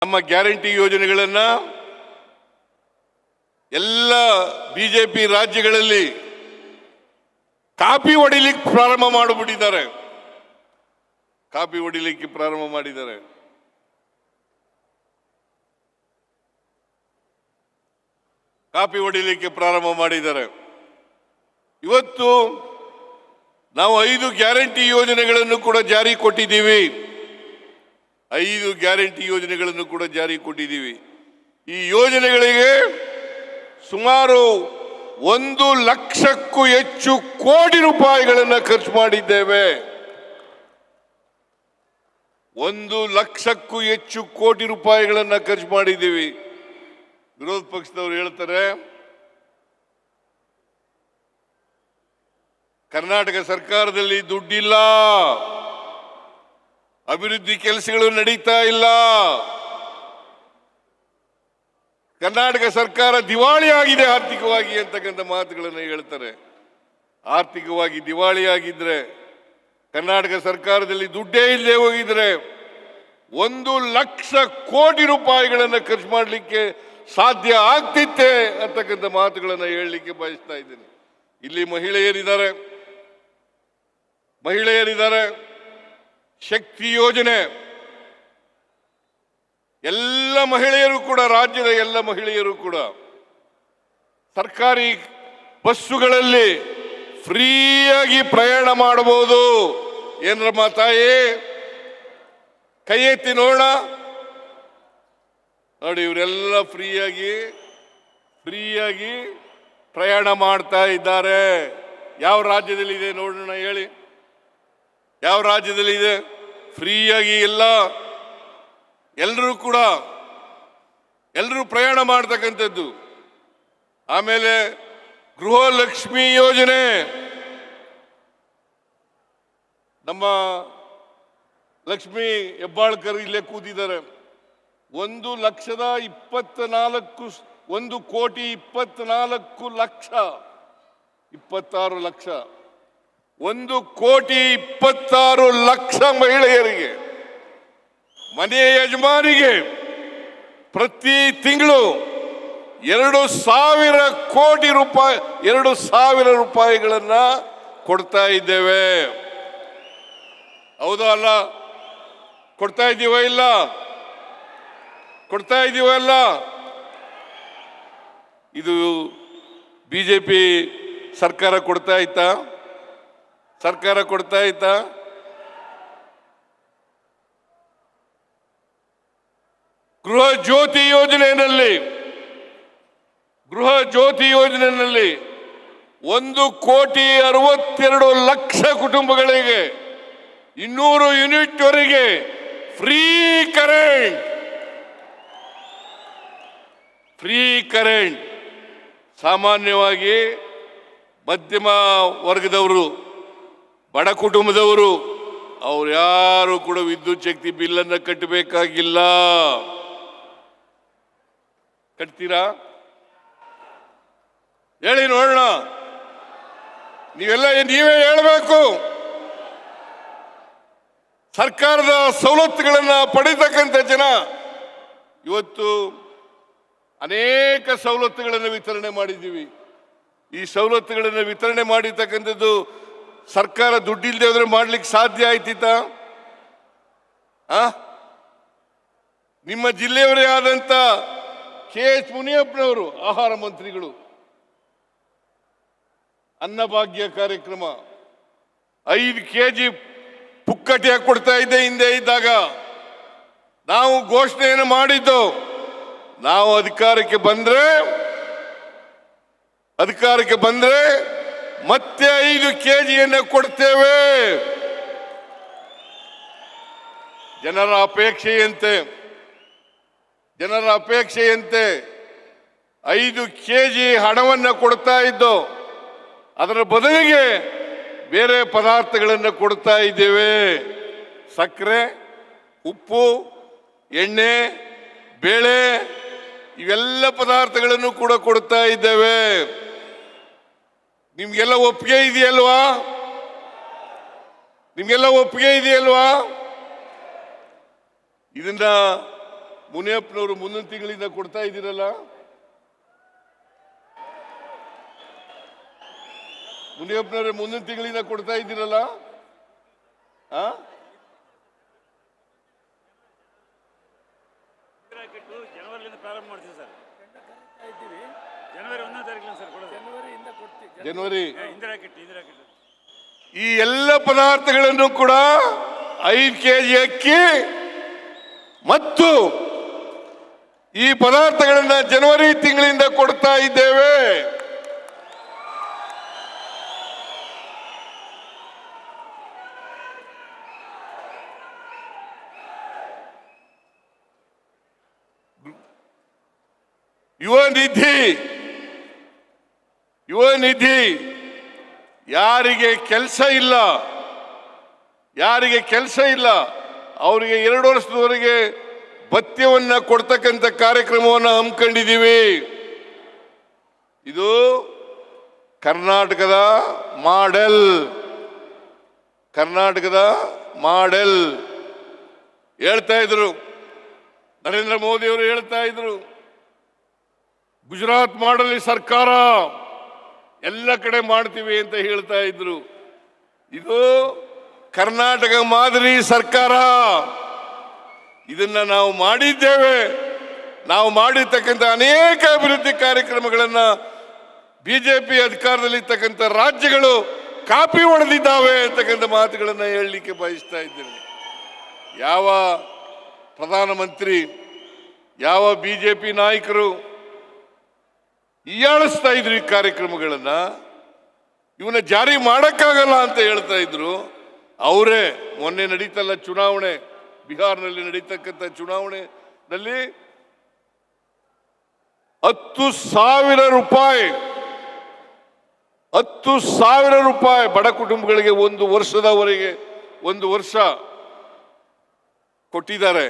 ನಮ್ಮ ಗ್ಯಾರಂಟಿ ಯೋಜನೆಗಳನ್ನು ಎಲ್ಲ ಬಿಜೆಪಿ ರಾಜ್ಯಗಳಲ್ಲಿ ಕಾಪಿ ಹೊಡಿಲಿಕ್ಕೆ ಪ್ರಾರಂಭ ಮಾಡಿಬಿಟ್ಟಿದ್ದಾರೆ. ಕಾಪಿ ಹೊಡಿಲಿಕ್ಕೆ ಪ್ರಾರಂಭ ಮಾಡಿದ್ದಾರೆ. ಕಾಪಿ ಹೊಡಿಲಿಕ್ಕೆ ಪ್ರಾರಂಭ ಮಾಡಿದ್ದಾರೆ. ಇವತ್ತು ನಾವು 5 ಗ್ಯಾರಂಟಿ ಯೋಜನೆಗಳನ್ನು ಕೂಡ ಜಾರಿ ಕೊಟ್ಟಿದ್ದೀವಿ. 5 ಗ್ಯಾರಂಟಿ ಯೋಜನೆಗಳನ್ನು ಕೂಡ ಜಾರಿ ಕೊಟ್ಟಿದ್ದೀವಿ. ಈ ಯೋಜನೆಗಳಿಗೆ ಸುಮಾರು 1 ಲಕ್ಷಕ್ಕೂ ಹೆಚ್ಚು ಕೋಟಿ ರೂಪಾಯಿಗಳನ್ನು ಖರ್ಚು ಮಾಡಿದ್ದೇವೆ. 1 ಲಕ್ಷಕ್ಕೂ ಹೆಚ್ಚು ಕೋಟಿ ರೂಪಾಯಿಗಳನ್ನು ಖರ್ಚು ಮಾಡಿದ್ದೀವಿ. ವಿರೋಧ ಪಕ್ಷದವರು ಹೇಳ್ತಾರೆ ಕರ್ನಾಟಕ ಸರ್ಕಾರದಲ್ಲಿ ದುಡ್ಡಿಲ್ಲ, ಅಭಿವೃದ್ಧಿ ಕೆಲಸಗಳು ನಡೀತಾ ಇಲ್ಲ, ಕರ್ನಾಟಕ ಸರ್ಕಾರ ದಿವಾಳಿ ಆಗಿದೆ ಆರ್ಥಿಕವಾಗಿ ಅಂತಕ್ಕಂಥ ಮಾತುಗಳನ್ನು ಹೇಳ್ತಾರೆ. ಆರ್ಥಿಕವಾಗಿ ದಿವಾಳಿ ಆಗಿದ್ರೆ, ಕರ್ನಾಟಕ ಸರ್ಕಾರದಲ್ಲಿ ದುಡ್ಡೇ ಇಲ್ಲದೆ ಹೋಗಿದ್ರೆ 1 ಲಕ್ಷ ಕೋಟಿ ರೂಪಾಯಿಗಳನ್ನು ಖರ್ಚು ಮಾಡಲಿಕ್ಕೆ ಸಾಧ್ಯ ಆಗ್ತಿತ್ತೆ ಅಂತಕ್ಕಂಥ ಮಾತುಗಳನ್ನು ಹೇಳಲಿಕ್ಕೆ ಬಯಸ್ತಾ ಇದ್ದೇನೆ. ಇಲ್ಲಿ ಮಹಿಳೆಯರಿದ್ದಾರೆ. ಶಕ್ತಿ ಯೋಜನೆ ಎಲ್ಲ ಮಹಿಳೆಯರು ಕೂಡ, ರಾಜ್ಯದ ಎಲ್ಲ ಮಹಿಳೆಯರು ಕೂಡ ಸರ್ಕಾರಿ ಬಸ್ಸುಗಳಲ್ಲಿ ಫ್ರೀಯಾಗಿ ಪ್ರಯಾಣ ಮಾಡಬಹುದು. ಏನಮ್ಮ ತಾಯಿ ಕೈ ಎತ್ತಿ ನೋಡೋಣ. ನೋಡಿ, ಇವರೆಲ್ಲ ಫ್ರೀಯಾಗಿ ಪ್ರಯಾಣ ಮಾಡ್ತಾ ಇದ್ದಾರೆ. ಯಾವ ರಾಜ್ಯದಲ್ಲಿ ಇದೆ ನೋಡೋಣ, ಹೇಳಿ. ಯಾವ ರಾಜ್ಯದಲ್ಲಿ ಇದೆ ಫ್ರೀಯಾಗಿ? ಎಲ್ಲರೂ ಪ್ರಯಾಣ ಮಾಡ್ತಕ್ಕಂಥದ್ದು. ಆಮೇಲೆ ಗೃಹಲಕ್ಷ್ಮಿ ಯೋಜನೆ, ನಮ್ಮ ಲಕ್ಷ್ಮಿ ಹೆಬ್ಬಾಳ್ಕರ್ ಇಲ್ಲೇ ಕೂತಿದ್ದಾರೆ. 1,26,26,000 ಮಹಿಳೆಯರಿಗೆ, ಮನೆಯ ಯಜಮಾನಿಗೆ ಪ್ರತಿ ತಿಂಗಳು 2,000 ಕೋಟಿ ರೂಪಾಯಿ 2,000 ರೂಪಾಯಿಗಳನ್ನ ಕೊಡ್ತಾ ಇದ್ದೇವೆ. ಹೌದಾ ಅಲ್ಲ? ಕೊಡ್ತಾ ಇದ್ದೀವ ಇಲ್ಲ? ಕೊಡ್ತಾ ಇದ್ದೀವಲ್ಲ? ಇದು ಬಿಜೆಪಿ ಸರ್ಕಾರ ಕೊಡ್ತಾ ಇತ್ತಾ? ಗೃಹ ಜ್ಯೋತಿ ಯೋಜನೆಯಲ್ಲಿ 1,62,00,000 ಕುಟುಂಬಗಳಿಗೆ 200 ಯೂನಿಟ್ ವರೆಗೆ ಫ್ರೀ ಕರೆಂಟ್. ಸಾಮಾನ್ಯವಾಗಿ ಮಧ್ಯಮ ವರ್ಗದವರು, ಬಡ ಕುಟುಂಬದವರು, ಅವ್ರು ಯಾರು ಕೂಡ ವಿದ್ಯುತ್ ಶಕ್ತಿ ಬಿಲ್ಲನ್ನು ಕಟ್ಟಬೇಕಾಗಿಲ್ಲ. ಕಟ್ತೀರಾ? ಹೇಳಿ ನೋಡೋಣ. ನೀವೇ ಹೇಳಬೇಕು. ಸರ್ಕಾರದ ಸವಲತ್ತುಗಳನ್ನು ಪಡೆಯತಕ್ಕಂಥ ಜನ ಇವತ್ತು ಅನೇಕ ಸವಲತ್ತುಗಳನ್ನು ವಿತರಣೆ ಮಾಡಿದ್ದೀವಿ. ಈ ಸವಲತ್ತುಗಳನ್ನು ವಿತರಣೆ ಮಾಡಿರ್ತಕ್ಕಂಥದ್ದು ಸರ್ಕಾರ ದುಡ್ಡಿಲ್ಲದೆ ಹೋದ್ರೆ ಮಾಡ್ಲಿಕ್ಕೆ ಸಾಧ್ಯ ಆಯ್ತಿತ್ತಾ? ನಿಮ್ಮ ಜಿಲ್ಲೆಯವರೇ ಆದಂತ KH ಮುನಿಯಪ್ಪನವರು ಆಹಾರ ಮಂತ್ರಿಗಳು, ಅನ್ನಭಾಗ್ಯ ಕಾರ್ಯಕ್ರಮ 5 kg ಪುಕ್ಕಟೆಯಾಗಿ ಕೊಡ್ತಾ ಇದ್ದೆ. ಹಿಂದೆ ಇದ್ದಾಗ ನಾವು ಘೋಷಣೆಯನ್ನು ಮಾಡಿದ್ದು, ನಾವು ಅಧಿಕಾರಕ್ಕೆ ಬಂದ್ರೆ ಮತ್ತೆ 5 kgಯನ್ನು ಕೊಡ್ತೇವೆ. ಜನರ ಅಪೇಕ್ಷೆಯಂತೆ 5 kg ಹಣವನ್ನು ಕೊಡ್ತಾ ಇದ್ದು, ಅದರ ಬದಲಿಗೆ ಬೇರೆ ಪದಾರ್ಥಗಳನ್ನು ಕೊಡ್ತಾ ಇದ್ದೇವೆ. ಸಕ್ಕರೆ, ಉಪ್ಪು, ಎಣ್ಣೆ, ಬೇಳೆ, ಇವೆಲ್ಲ ಪದಾರ್ಥಗಳನ್ನು ಕೂಡ ಕೊಡ್ತಾ ಇದ್ದೇವೆ. ನಿಮ್ಗೆಲ್ಲ ಒಪ್ಪಿಗೆ ಇದೆಯಲ್ವಾ? ಇದನ್ನ ಮುನಿಯಪ್ಪನವರು ಮುಂದಿನ ತಿಂಗಳಿಂದ ಕೊಡ್ತಾ ಇದ್ದೀರಲ್ಲ, ಮುನಿಯಪ್ಪನವರೇ ಮುಂದಿನ ತಿಂಗಳಿಂದ ಕೊಡ್ತಾ ಇದ್ದೀರಲ್ಲ. ಜನವರಿಯಿಂದ ಪ್ರಾರಂಭ ಮಾಡ್ತೀವಿ ಸರ್. ಜನವರಿ 1ನೇ ತಾರೀಕಿನ ಸರ್ ಕೊಡೋದು. ಜನವರಿ ಇಂದಿರಾ ಕಿಟ್. ಈ ಎಲ್ಲ ಪದಾರ್ಥಗಳನ್ನು ಕೂಡ 5 ಕೆಜಿ ಅಕ್ಕಿ ಮತ್ತು ಈ ಪದಾರ್ಥಗಳನ್ನ ಜನವರಿ ತಿಂಗಳಿಂದ ಕೊಡ್ತಾ ಇದ್ದೇವೆ. ಯುವ ನಿಧಿ ಯಾರಿಗೆ ಕೆಲಸ ಇಲ್ಲ ಅವರಿಗೆ 2 ವರ್ಷದವರೆಗೆ ಭತ್ಯವನ್ನ ಕೊಡ್ತಕ್ಕಂಥ ಕಾರ್ಯಕ್ರಮವನ್ನು ಹಮ್ಮಿಕೊಂಡಿದ್ದೀವಿ. ಇದು ಕರ್ನಾಟಕದ ಮಾಡೆಲ್ ಹೇಳ್ತಾ ಇದ್ರು. ನರೇಂದ್ರ ಮೋದಿ ಅವರು ಹೇಳ್ತಾ ಇದ್ರು, ಗುಜರಾತ್ ಮಾಡಲಿ ಸರ್ಕಾರ, ಎಲ್ಲ ಕಡೆ ಮಾಡ್ತೀವಿ ಅಂತ ಹೇಳ್ತಾ ಇದ್ರು. ಇದು ಕರ್ನಾಟಕ ಮಾದರಿ ಸರ್ಕಾರ. ಇದನ್ನ ನಾವು ಮಾಡಿದ್ದೇವೆ. ನಾವು ಮಾಡಿರ್ತಕ್ಕಂಥ ಅನೇಕ ಅಭಿವೃದ್ಧಿ ಕಾರ್ಯಕ್ರಮಗಳನ್ನ ಬಿಜೆಪಿ ಅಧಿಕಾರದಲ್ಲಿರ್ತಕ್ಕಂಥ ರಾಜ್ಯಗಳು ಕಾಪಿ ಹೊಡೆದಿದ್ದಾವೆ ಅಂತಕ್ಕಂಥ ಮಾತುಗಳನ್ನು ಹೇಳಲಿಕ್ಕೆ ಬಯಸ್ತಾ ಇದ್ದೇನೆ. ಯಾವ ಪ್ರಧಾನಮಂತ್ರಿ, ಯಾವ ಬಿಜೆಪಿ ನಾಯಕರು ಹೀಯಾಳಿಸ್ತಾ ಇದ್ರು ಈ ಕಾರ್ಯಕ್ರಮಗಳನ್ನ, ಇವನ್ನ ಜಾರಿ ಮಾಡಕ್ಕಾಗಲ್ಲ ಅಂತ ಹೇಳ್ತಾ ಇದ್ರು. ಅವರೇ ಮೊನ್ನೆ ನಡೀತಲ್ಲ ಚುನಾವಣೆ, ಬಿಹಾರ್ನಲ್ಲಿ ನಡೀತಕ್ಕಂಥ ಚುನಾವಣೆಯಲ್ಲಿ 10,000 ರೂಪಾಯಿ ಬಡ ಕುಟುಂಬಗಳಿಗೆ 1 ವರ್ಷದವರೆಗೆ 1 ವರ್ಷ ಕೊಟ್ಟಿದ್ದಾರೆ.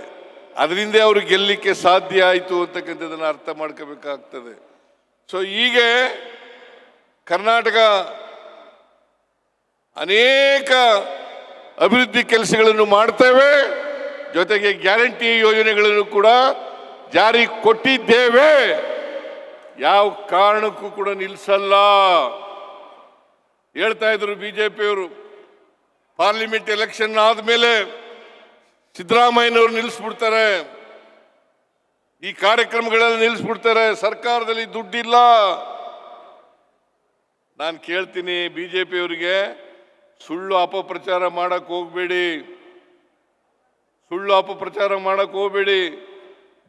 ಅದರಿಂದ ಅವರು ಗೆಲ್ಲಲಿಕ್ಕೆ ಸಾಧ್ಯ ಆಯಿತು ಅಂತಕ್ಕಂಥದ್ದನ್ನು ಅರ್ಥ ಮಾಡ್ಕೋಬೇಕಾಗ್ತದೆ. ಸೊ ಹೀಗೆ ಕರ್ನಾಟಕ ಅನೇಕ ಅಭಿವೃದ್ಧಿ ಕೆಲಸಗಳನ್ನು ಮಾಡ್ತೇವೆ. ಜೊತೆಗೆ ಗ್ಯಾರಂಟಿ ಯೋಜನೆಗಳನ್ನು ಕೂಡ ಜಾರಿ ಕೊಟ್ಟಿದ್ದೇವೆ. ಯಾವ ಕಾರಣಕ್ಕೂ ಕೂಡ ನಿಲ್ಲಿಸಲ್ಲ. ಹೇಳ್ತಾ ಇದ್ರು ಬಿಜೆಪಿಯವರು, ಪಾರ್ಲಿಮೆಂಟ್ ಎಲೆಕ್ಷನ್ ಆದ್ಮೇಲೆ ಸಿದ್ದರಾಮಯ್ಯನವರು ನಿಲ್ಲಿಸ್ಬಿಡ್ತಾರೆ, ಈ ಕಾರ್ಯಕ್ರಮಗಳೆಲ್ಲ ನಿಲ್ಲಿಸ್ಬಿಡ್ತಾರೆ, ಸರ್ಕಾರದಲ್ಲಿ ದುಡ್ಡಿಲ್ಲ. ನಾನು ಕೇಳ್ತೀನಿ ಬಿಜೆಪಿಯವರಿಗೆ, ಸುಳ್ಳು ಅಪಪ್ರಚಾರ ಮಾಡಕ್ ಹೋಗ್ಬೇಡಿ.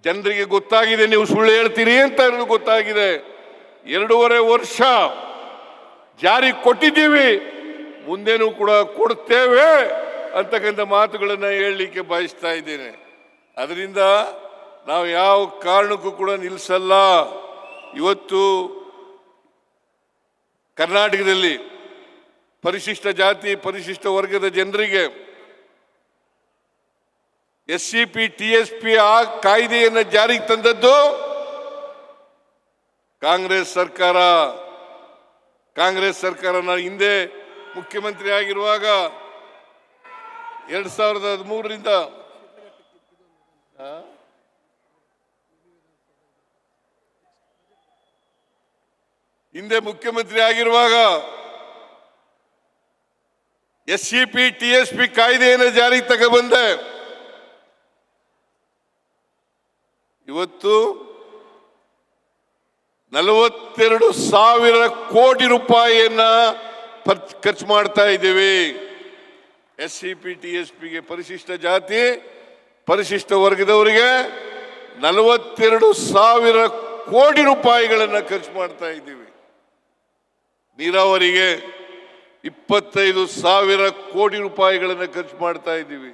ಜನರಿಗೆ ಗೊತ್ತಾಗಿದೆ ನೀವು ಸುಳ್ಳು ಹೇಳ್ತೀರಿ ಅಂತ ಗೊತ್ತಾಗಿದೆ. 2.5 ವರ್ಷ ಜಾರಿ ಕೊಟ್ಟಿದ್ದೀವಿ, ಮುಂದೇನೂ ಕೂಡ ಕೊಡ್ತೇವೆ ಅಂತಕ್ಕಂಥ ಮಾತುಗಳನ್ನು ಹೇಳಲಿಕ್ಕೆ ಬಯಸ್ತಾ ಇದ್ದೇನೆ. ಅದರಿಂದ ನಾವು ಯಾವ ಕಾರಣಕ್ಕೂ ಕೂಡ ನಿಲ್ಲಿಸಲ್ಲ. ಇವತ್ತು ಕರ್ನಾಟಕದಲ್ಲಿ ಪರಿಶಿಷ್ಟ ಜಾತಿ ಪರಿಶಿಷ್ಟ ವರ್ಗದ ಜನರಿಗೆ SCP TSP ಆ ಕಾಯ್ದೆಯನ್ನು ಜಾರಿಗೆ ತಂದದ್ದು ಕಾಂಗ್ರೆಸ್ ಸರ್ಕಾರ. ನಾನು ಹಿಂದೆ ಮುಖ್ಯಮಂತ್ರಿ ಆಗಿರುವಾಗ 2013ರಿಂದ SCP TSP ಕಾಯ್ದೆಯನ್ನು ಜಾರಿಗೆ ತಗೊಬಂದೆ. ಇವತ್ತು 42,000 ಕೋಟಿ ರೂಪಾಯಿಯನ್ನ ಖರ್ಚು ಮಾಡ್ತಾ ಇದ್ದೀವಿ. SCP TSPಗೆ ಪರಿಶಿಷ್ಟ ಜಾತಿ ಪರಿಶಿಷ್ಟ ವರ್ಗದವರಿಗೆ 42,000 ಕೋಟಿ ರೂಪಾಯಿಗಳನ್ನು ಖರ್ಚು ಮಾಡ್ತಾ ಇದ್ದೀವಿ. ನೀರಾವರಿಗೆ 25,000 ಕೋಟಿ ರೂಪಾಯಿಗಳನ್ನು ಖರ್ಚು ಮಾಡ್ತಾ ಇದ್ದೀವಿ.